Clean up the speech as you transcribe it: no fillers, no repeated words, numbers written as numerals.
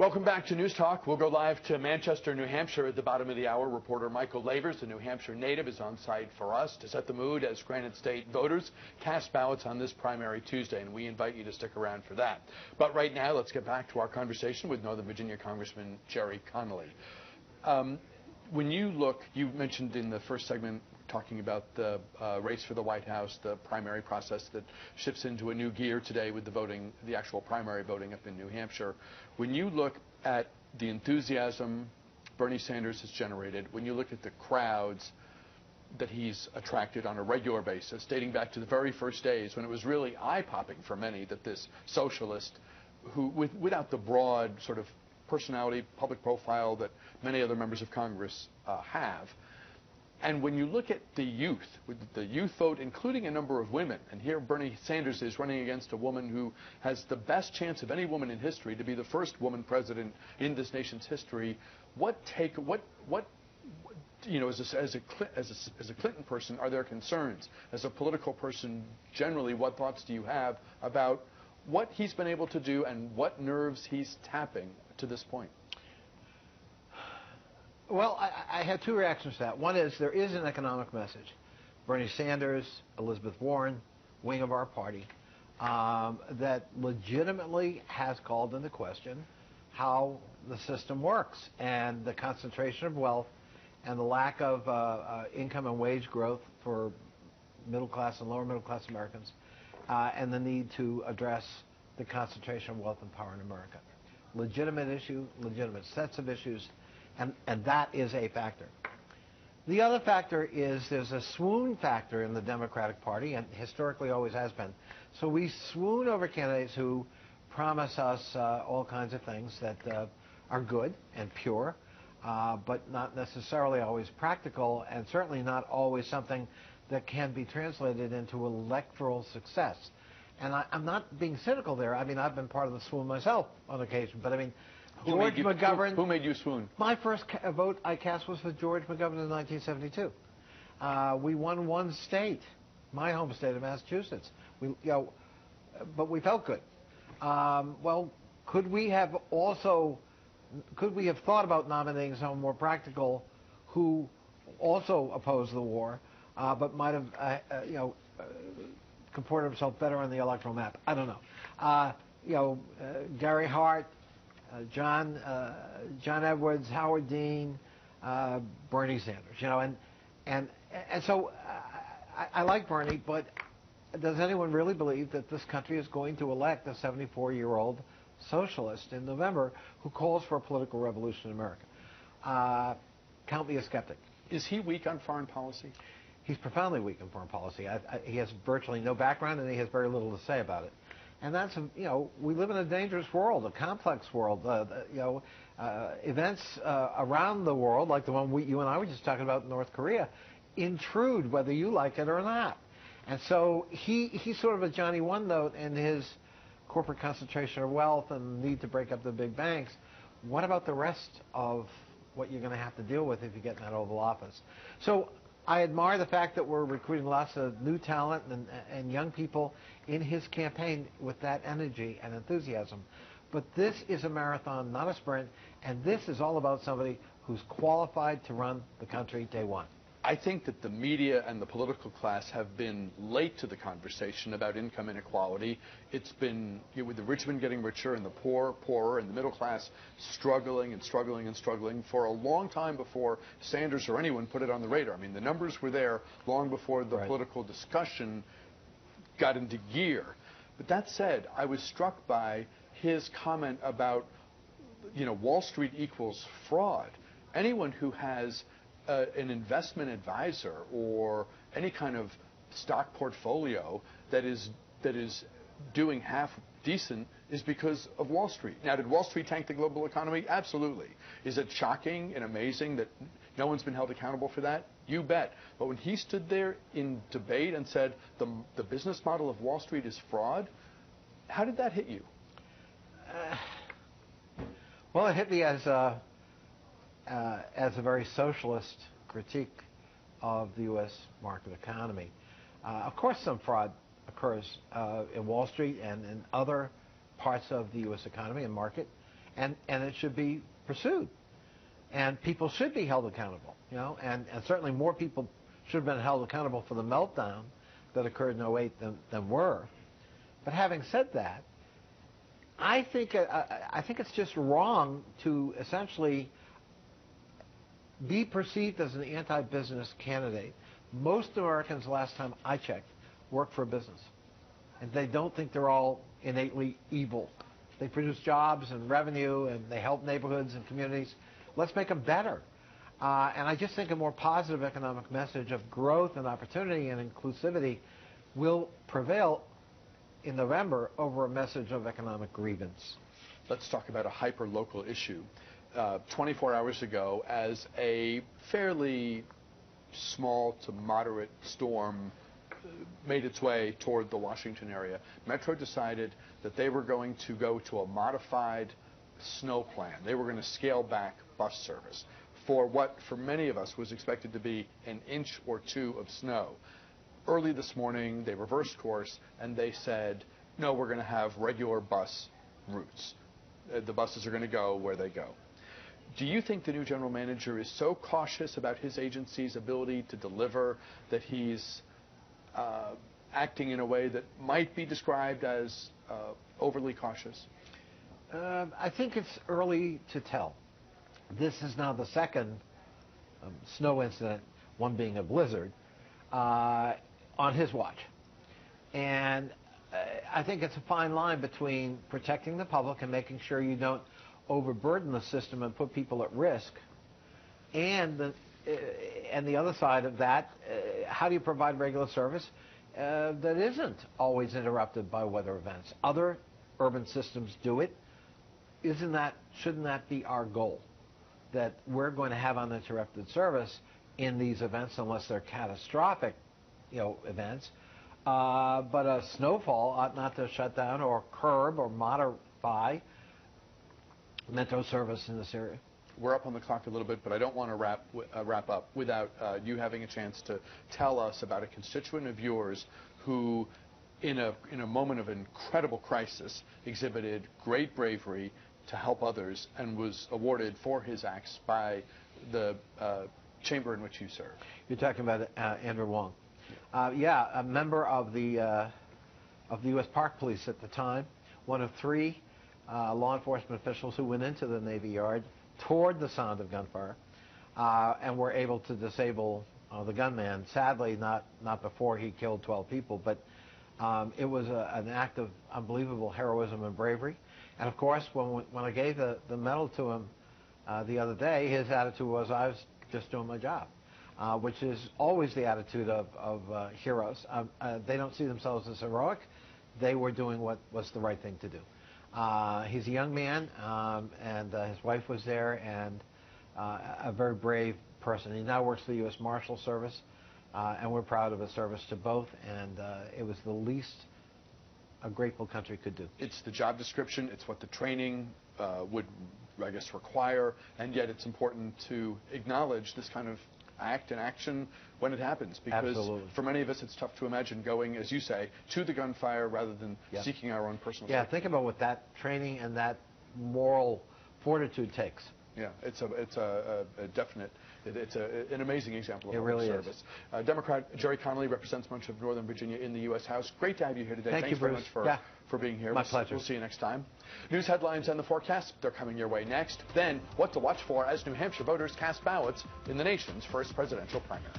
Welcome back to News Talk. We'll go live to Manchester, New Hampshire at the bottom of the hour. Reporter Michael Lavers, a New Hampshire native, is on site for us to set the mood as Granite State voters cast ballots on this primary Tuesday, and we invite you to stick around for that. But right now, let's get back to our conversation with Northern Virginia Congressman Jerry Connolly. When you look, you mentioned in the first segment talking about the race for the White House, the primary process that shifts into a new gear today with the voting, the actual primary voting up in New Hampshire. When you look at the enthusiasm Bernie Sanders has generated, when you look at the crowds that he's attracted on a regular basis, dating back to the very first days when it was really eye-popping for many that this socialist, who without the broad sort of personality, public profile that many other members of Congress have. And when you look at the youth, with the youth vote, including a number of women, and here Bernie Sanders is running against a woman who has the best chance of any woman in history to be the first woman president in this nation's history. What you know, as a Clinton person, are there concerns? As a political person, generally, what thoughts do you have about what he's been able to do and what nerves he's tapping to this point? Well, I have two reactions to that. One is there is an economic message. Bernie Sanders, Elizabeth Warren, wing of our party, that legitimately has called into question how the system works and the concentration of wealth and the lack of income and wage growth for middle class and lower middle class Americans, and the need to address the concentration of wealth and power in America. Legitimate issue, legitimate sets of issues, and that is a factor. The other factor is there's a swoon factor in the Democratic Party, and historically always has been. So we swoon over candidates who promise us all kinds of things that are good and pure, but not necessarily always practical, and certainly not always something that can be translated into electoral success. And I'm not being cynical there. I mean, I've been part of the swoon myself on occasion, but I mean, George McGovern. Who made you swoon? My first vote I cast was for George McGovern in 1972. We won one state, my home state of Massachusetts. But we felt good. Well, could we have thought about nominating someone more practical who also opposed the war, but might have, comported himself better on the electoral map? I don't know. Gary Hart, John Edwards, Howard Dean, Bernie Sanders, and so I like Bernie, but does anyone really believe that this country is going to elect a 74-year-old socialist in November who calls for a political revolution in America? Count me a skeptic. Is he weak on foreign policy? He's profoundly weak in foreign policy. He has virtually no background, and he has very little to say about it. And that's, we live in a dangerous world, a complex world. Events around the world, like the one you and I were just talking about in North Korea, intrude whether you like it or not. And so he's sort of a Johnny One Note in his corporate concentration of wealth and need to break up the big banks. What about the rest of what you're going to have to deal with if you get in that Oval Office? So I admire the fact that we're recruiting lots of new talent and young people in his campaign with that energy and enthusiasm. But this is a marathon, not a sprint, and this is all about somebody who's qualified to run the country day one. I think that the media and the political class have been late to the conversation about income inequality. It's been, with the rich men getting richer and the poor poorer and the middle class struggling and struggling and struggling for a long time before Sanders or anyone put it on the radar. I mean, the numbers were there long before the political discussion got into gear. But that said, I was struck by his comment about, Wall Street equals fraud. Anyone who has an investment advisor or any kind of stock portfolio that is doing half decent is because of Wall Street. Now, did Wall Street tank the global economy? Absolutely. Is it shocking and amazing that no one's been held accountable for that? You bet. But when he stood there in debate and said the business model of Wall Street is fraud, how did that hit you? Well, it hit me as a very socialist critique of the U.S. market economy. Of course, some fraud occurs in Wall Street and in other parts of the U.S. economy and market, and it should be pursued, and people should be held accountable. And certainly more people should have been held accountable for the meltdown that occurred in '08 than were. But having said that, I think it's just wrong to essentially be perceived as an anti-business candidate. Most Americans, last time I checked, work for a business, and they don't think they're all innately evil. They produce jobs and revenue, and they help neighborhoods and communities. Let's make them better. And I just think a more positive economic message of growth and opportunity and inclusivity will prevail in November over a message of economic grievance. Let's talk about a hyper-local issue. 24 hours ago, as a fairly small to moderate storm made its way toward the Washington area, Metro decided that they were going to go to a modified snow plan. They were going to scale back bus service for what, for many of us, was expected to be an inch or two of snow. Early this morning, they reversed course, and they said, no, we're going to have regular bus routes. The buses are going to go where they go. Do you think the new general manager is so cautious about his agency's ability to deliver that he's acting in a way that might be described as overly cautious? I think it's early to tell. This is now the second snow incident, one being a blizzard, on his watch. And I think it's a fine line between protecting the public and making sure you don't overburden the system and put people at risk, and the other side of that, how do you provide regular service that isn't always interrupted by weather events? Other urban systems do it. Shouldn't that be our goal? That we're going to have uninterrupted service in these events unless they're catastrophic, events. But a snowfall ought not to shut down or curb or modify Metro service in this area. We're up on the clock a little bit, but I don't want to wrap up without you having a chance to tell us about a constituent of yours who, in a moment of incredible crisis, exhibited great bravery to help others and was awarded for his acts by the chamber in which you serve. You're talking about Andrew Wong. Yeah, a member of the U.S. Park Police at the time, one of three law enforcement officials who went into the Navy Yard toward the sound of gunfire and were able to disable the gunman. Sadly, not before he killed 12 people, but it was an act of unbelievable heroism and bravery. And of course, when I gave the medal to him the other day, his attitude was, I was just doing my job, which is always the attitude of heroes. They don't see themselves as heroic. They were doing what was the right thing to do. He's a young man, and his wife was there, and a very brave person. He now works for the U.S. Marshal Service, and we're proud of his service to both, and it was the least a grateful country could do. It's the job description, it's what the training would, I guess, require, and yet it's important to acknowledge this kind of act and action when it happens, because Absolutely. For many of us it's tough to imagine going, as you say, to the gunfire rather than seeking our own personal safety. Think about what that training and that moral fortitude takes. Yeah, it's a definite, it's an amazing example of really service. Democrat Jerry Connolly represents much of Northern Virginia in the U.S. House. Great to have you here today. Thanks very much for being here. My pleasure. We'll see you next time. News headlines and the forecast, they're coming your way next. Then, what to watch for as New Hampshire voters cast ballots in the nation's first presidential primary.